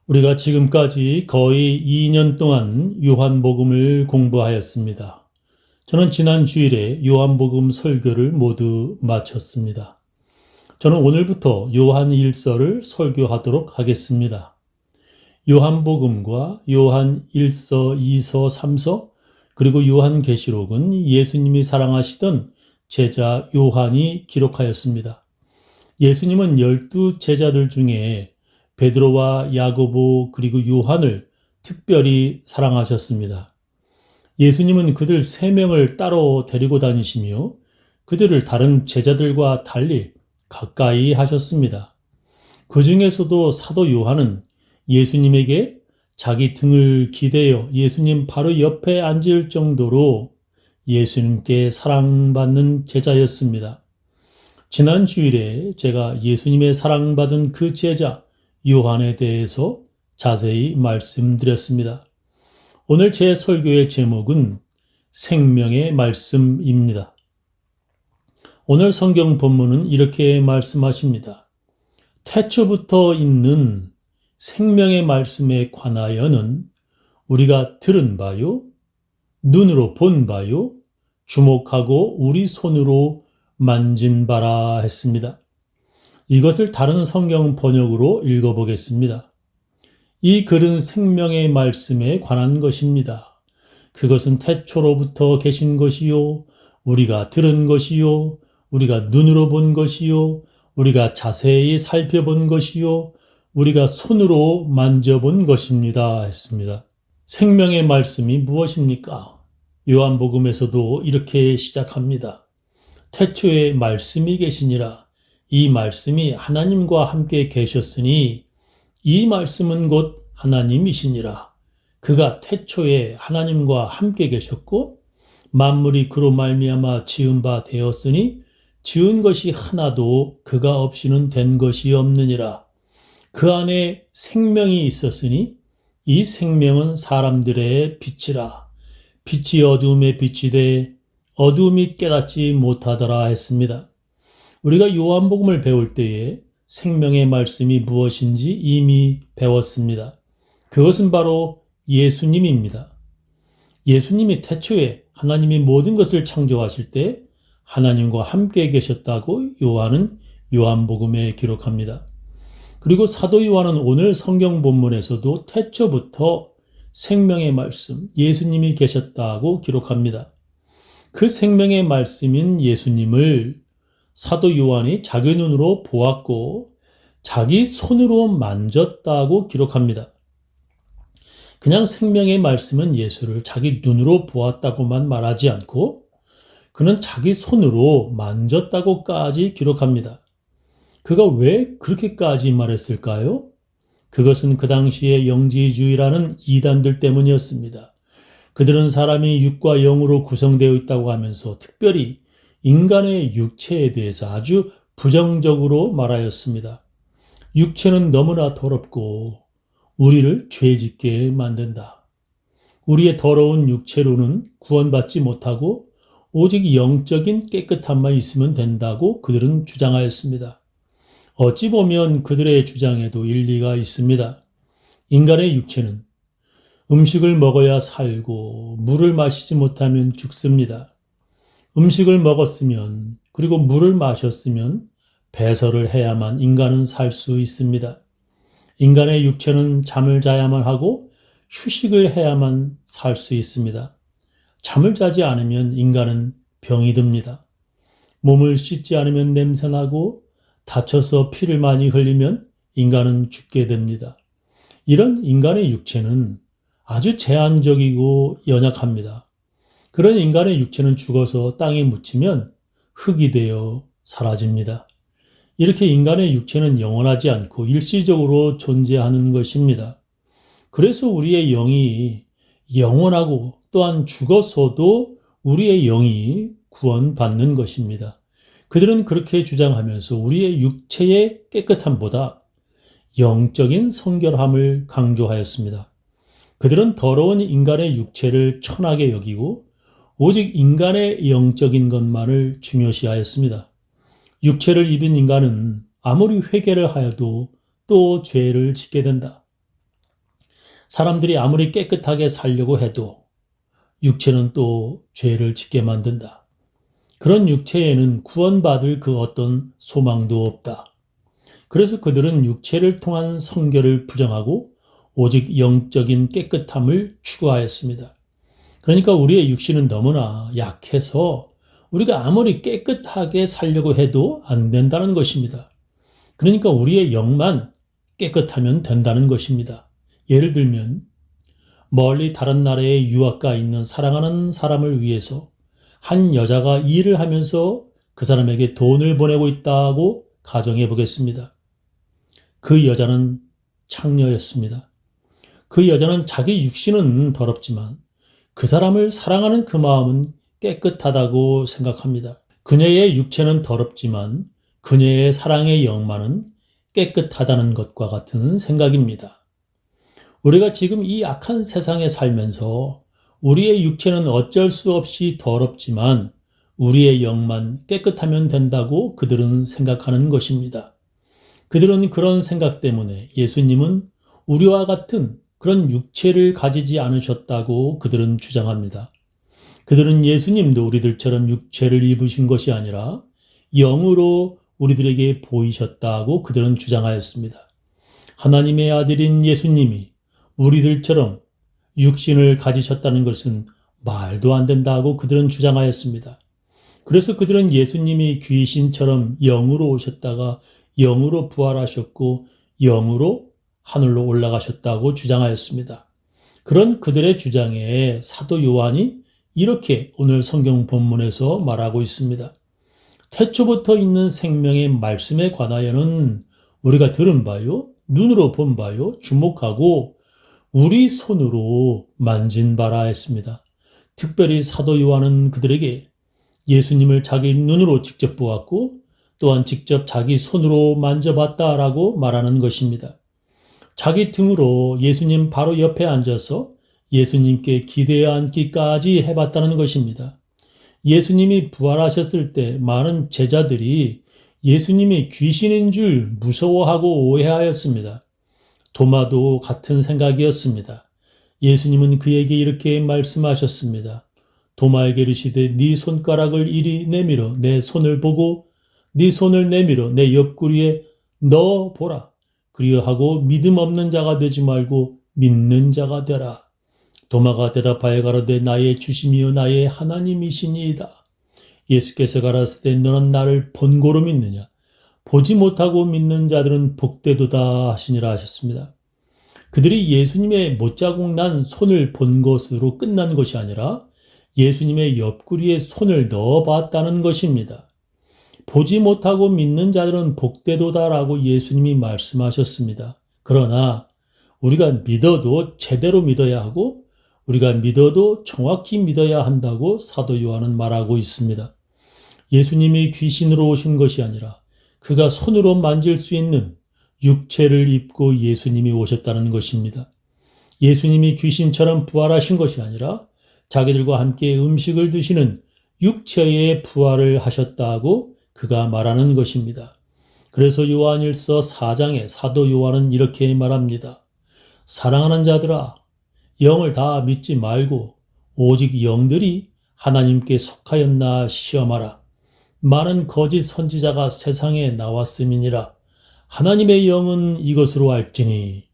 우리가 지금까지 거의 2년 동안 요한복음을 공부하였습니다. 저는 지난 주일에 요한복음 설교를 모두 마쳤습니다. 저는 오늘부터 요한 1서를 설교하도록 하겠습니다. 요한복음과 요한 1서, 2서, 3서, 그리고 요한계시록은 예수님이 사랑하시던 제자 요한이 기록하였습니다. 예수님은 12 제자들 중에 베드로와 야고보 그리고 요한을 특별히 사랑하셨습니다. 예수님은 그들 3명을 따로 데리고 다니시며 그들을 다른 제자들과 달리 가까이 하셨습니다. 그 중에서도 사도 요한은 예수님에게 자기 등을 기대어 예수님 바로 옆에 앉을 정도로 예수님께 사랑받는 제자였습니다. 지난 주일에 제가 예수님의 사랑받은 그 제자 요한에 대해서 자세히 말씀드렸습니다. 오늘 제 설교의 제목은 생명의 말씀입니다. 오늘 성경 본문은 이렇게 말씀하십니다. 태초부터 있는 생명의 말씀에 관하여는 우리가 들은 바요, 눈으로 본 바요, 주목하고 우리 손으로 만진 바라 했습니다. 이것을 다른 성경 번역으로 읽어보겠습니다. 이 글은 생명의 말씀에 관한 것입니다. 그것은 태초로부터 계신 것이요, 우리가 들은 것이요, 우리가 눈으로 본 것이요, 우리가 자세히 살펴본 것이요, 우리가 손으로 만져본 것입니다. 했습니다. 생명의 말씀이 무엇입니까? 요한복음에서도 이렇게 시작합니다. 태초에 말씀이 계시니라. 이 말씀이 하나님과 함께 계셨으니 이 말씀은 곧 하나님이시니라. 그가 태초에 하나님과 함께 계셨고 만물이 그로 말미암아 지은 바 되었으니 지은 것이 하나도 그가 없이는 된 것이 없느니라. 그 안에 생명이 있었으니 이 생명은 사람들의 빛이라. 빛이 어두움에 비치되 어두움이 깨닫지 못하더라 했습니다. 우리가 요한복음을 배울 때에 생명의 말씀이 무엇인지 이미 배웠습니다. 그것은 바로 예수님입니다. 예수님이 태초에 하나님이 모든 것을 창조하실 때 하나님과 함께 계셨다고 요한은 요한복음에 기록합니다. 그리고 사도 요한은 오늘 성경 본문에서도 태초부터 생명의 말씀, 예수님이 계셨다고 기록합니다. 그 생명의 말씀인 예수님을 사도 요한이 자기 눈으로 보았고 자기 손으로 만졌다고 기록합니다. 그냥 생명의 말씀은 예수를 자기 눈으로 보았다고만 말하지 않고 그는 자기 손으로 만졌다고까지 기록합니다. 그가 왜 그렇게까지 말했을까요? 그것은 그 당시에 영지주의라는 이단들 때문이었습니다. 그들은 사람이 육과 영으로 구성되어 있다고 하면서 특별히 인간의 육체에 대해서 아주 부정적으로 말하였습니다. 육체는 너무나 더럽고 우리를 죄짓게 만든다. 우리의 더러운 육체로는 구원받지 못하고 오직 영적인 깨끗함만 있으면 된다고 그들은 주장하였습니다. 어찌 보면 그들의 주장에도 일리가 있습니다. 인간의 육체는 음식을 먹어야 살고 물을 마시지 못하면 죽습니다. 음식을 먹었으면 그리고 물을 마셨으면 배설을 해야만 인간은 살 수 있습니다. 인간의 육체는 잠을 자야만 하고 휴식을 해야만 살 수 있습니다. 잠을 자지 않으면 인간은 병이 듭니다. 몸을 씻지 않으면 냄새나고 다쳐서 피를 많이 흘리면 인간은 죽게 됩니다. 이런 인간의 육체는 아주 제한적이고 연약합니다. 그런 인간의 육체는 죽어서 땅에 묻히면 흙이 되어 사라집니다. 이렇게 인간의 육체는 영원하지 않고 일시적으로 존재하는 것입니다. 그래서 우리의 영이 영원하고 또한 죽어서도 우리의 영이 구원받는 것입니다. 그들은 그렇게 주장하면서 우리의 육체의 깨끗함보다 영적인 성결함을 강조하였습니다. 그들은 더러운 인간의 육체를 천하게 여기고 오직 인간의 영적인 것만을 중요시하였습니다. 육체를 입은 인간은 아무리 회개를 하여도 또 죄를 짓게 된다. 사람들이 아무리 깨끗하게 살려고 해도 육체는 또 죄를 짓게 만든다. 그런 육체에는 구원받을 그 어떤 소망도 없다. 그래서 그들은 육체를 통한 성결을 부정하고 오직 영적인 깨끗함을 추구하였습니다. 그러니까 우리의 육신은 너무나 약해서 우리가 아무리 깨끗하게 살려고 해도 안 된다는 것입니다. 그러니까 우리의 영만 깨끗하면 된다는 것입니다. 예를 들면 멀리 다른 나라에 유학가 있는 사랑하는 사람을 위해서 한 여자가 일을 하면서 그 사람에게 돈을 보내고 있다고 가정해 보겠습니다. 그 여자는 창녀였습니다. 그 여자는 자기 육신은 더럽지만 그 사람을 사랑하는 그 마음은 깨끗하다고 생각합니다. 그녀의 육체는 더럽지만 그녀의 사랑의 영만은 깨끗하다는 것과 같은 생각입니다. 우리가 지금 이 악한 세상에 살면서 우리의 육체는 어쩔 수 없이 더럽지만 우리의 영만 깨끗하면 된다고 그들은 생각하는 것입니다. 그들은 그런 생각 때문에 예수님은 우리와 같은 그런 육체를 가지지 않으셨다고 그들은 주장합니다. 그들은 예수님도 우리들처럼 육체를 입으신 것이 아니라 영으로 우리들에게 보이셨다고 그들은 주장하였습니다. 하나님의 아들인 예수님이 우리들처럼 육신을 가지셨다는 것은 말도 안 된다고 그들은 주장하였습니다. 그래서 그들은 예수님이 귀신처럼 영으로 오셨다가 영으로 부활하셨고 영으로 하늘로 올라가셨다고 주장하였습니다. 그런 그들의 주장에 사도 요한이 이렇게 오늘 성경 본문에서 말하고 있습니다. 태초부터 있는 생명의 말씀에 관하여는 우리가 들은 바요, 눈으로 본 바요, 주목하고 우리 손으로 만진 바라 했습니다. 특별히 사도 요한은 그들에게 예수님을 자기 눈으로 직접 보았고 또한 직접 자기 손으로 만져봤다라고 말하는 것입니다. 자기 등으로 예수님 바로 옆에 앉아서 예수님께 기대어 앉기까지 해봤다는 것입니다. 예수님이 부활하셨을 때 많은 제자들이 예수님이 귀신인 줄 무서워하고 오해하였습니다. 도마도 같은 생각이었습니다. 예수님은 그에게 이렇게 말씀하셨습니다. 도마에게 이르시되 네 손가락을 이리 내밀어 내 손을 보고 네 손을 내밀어 내 옆구리에 넣어 보라. 그리하고 믿음 없는 자가 되지 말고 믿는 자가 되라. 도마가 대답하여 가로되 나의 주심이요 나의 하나님이시니이다. 예수께서 가라사대 너는 나를 본고로 믿느냐? 보지 못하고 믿는 자들은 복되도다 하시니라 하셨습니다. 그들이 예수님의 못자국 난 손을 본 것으로 끝난 것이 아니라 예수님의 옆구리에 손을 넣어봤다는 것입니다. 보지 못하고 믿는 자들은 복되도다라고 예수님이 말씀하셨습니다. 그러나 우리가 믿어도 제대로 믿어야 하고 우리가 믿어도 정확히 믿어야 한다고 사도 요한은 말하고 있습니다. 예수님이 귀신으로 오신 것이 아니라 그가 손으로 만질 수 있는 육체를 입고 예수님이 오셨다는 것입니다. 예수님이 귀신처럼 부활하신 것이 아니라 자기들과 함께 음식을 드시는 육체의 부활을 하셨다고 그가 말하는 것입니다. 그래서 요한일서 4장에 사도 요한은 이렇게 말합니다. 사랑하는 자들아, 영을 다 믿지 말고 오직 영들이 하나님께 속하였나 시험하라. 많은 거짓 선지자가 세상에 나왔음이니라. 하나님의 영은 이것으로 알지니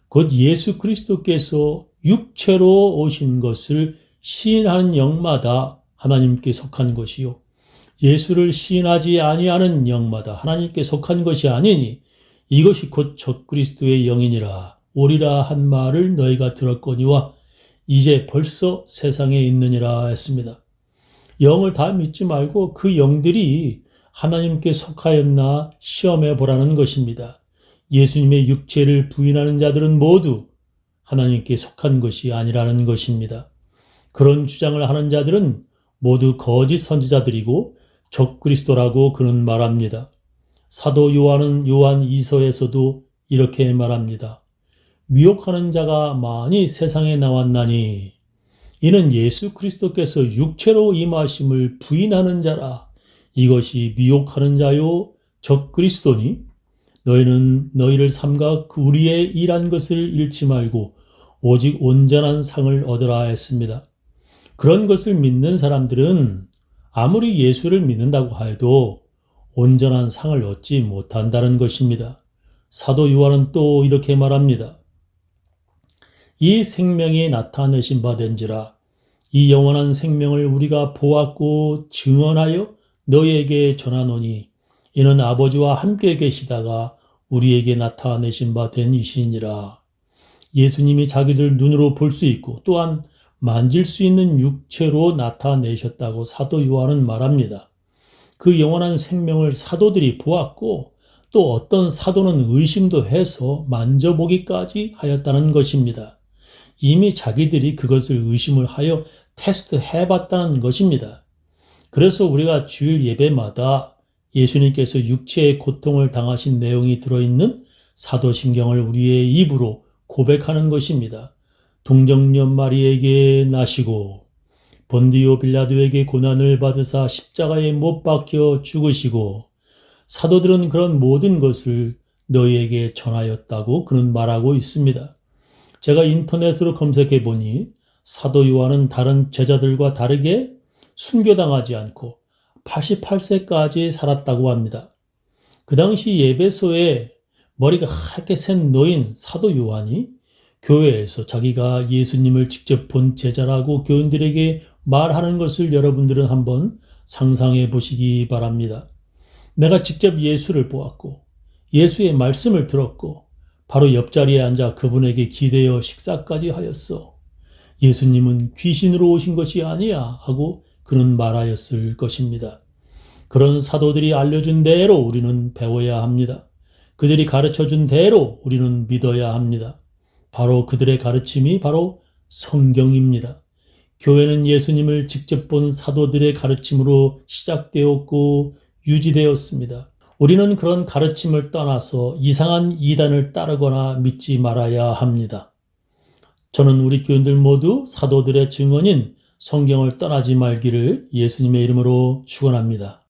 곧 예수 그리스도께서 육체로 오신 것을 시인하는 영마다 하나님께 속한 것이요 예수를 시인하지 아니하는 영마다 하나님께 속한 것이 아니니 이것이 곧 적그리스도의 영이니라. 오리라 한 말을 너희가 들었거니와 이제 벌써 세상에 있느니라 했습니다. 영을 다 믿지 말고 그 영들이 하나님께 속하였나 시험해 보라는 것입니다. 예수님의 육체를 부인하는 자들은 모두 하나님께 속한 것이 아니라는 것입니다. 그런 주장을 하는 자들은 모두 거짓 선지자들이고 적그리스도라고 그는 말합니다. 사도 요한은 요한 2서에서도 이렇게 말합니다. 미혹하는 자가 많이 세상에 나왔나니 이는 예수 그리스도께서 육체로 임하심을 부인하는 자라. 이것이 미혹하는 자요 적그리스도니 너희는 너희를 삼가 우리의 일한 것을 잃지 말고 오직 온전한 상을 얻으라 했습니다. 그런 것을 믿는 사람들은 아무리 예수를 믿는다고 해도 온전한 상을 얻지 못한다는 것입니다. 사도 요한은 또 이렇게 말합니다. 이 생명이 나타내신 바 된지라 이 영원한 생명을 우리가 보았고 증언하여 너희에게 전하노니 이는 아버지와 함께 계시다가 우리에게 나타내신 바 된 이시니라. 예수님이 자기들 눈으로 볼 수 있고 또한 만질 수 있는 육체로 나타내셨다고 사도 요한은 말합니다. 그 영원한 생명을 사도들이 보았고 또 어떤 사도는 의심도 해서 만져보기까지 하였다는 것입니다. 이미 자기들이 그것을 의심을 하여 테스트해봤다는 것입니다. 그래서 우리가 주일 예배마다 예수님께서 육체의 고통을 당하신 내용이 들어있는 사도신경을 우리의 입으로 고백하는 것입니다. 동정녀 마리에게 나시고 본디오 빌라도에게 고난을 받으사 십자가에 못 박혀 죽으시고 사도들은 그런 모든 것을 너희에게 전하였다고 그는 말하고 있습니다. 제가 인터넷으로 검색해 보니 사도 요한은 다른 제자들과 다르게 순교당하지 않고 88세까지 살았다고 합니다. 그 당시 예배소에 머리가 하얗게 센 노인 사도 요한이 교회에서 자기가 예수님을 직접 본 제자라고 교인들에게 말하는 것을 여러분들은 한번 상상해 보시기 바랍니다. 내가 직접 예수를 보았고 예수의 말씀을 들었고 바로 옆자리에 앉아 그분에게 기대어 식사까지 하였어. 예수님은 귀신으로 오신 것이 아니야 하고 그는 말하였을 것입니다. 그런 사도들이 알려준 대로 우리는 배워야 합니다. 그들이 가르쳐준 대로 우리는 믿어야 합니다. 바로 그들의 가르침이 바로 성경입니다. 교회는 예수님을 직접 본 사도들의 가르침으로 시작되었고 유지되었습니다. 우리는 그런 가르침을 떠나서 이상한 이단을 따르거나 믿지 말아야 합니다. 저는 우리 교인들 모두 사도들의 증언인 성경을 떠나지 말기를 예수님의 이름으로 축원합니다.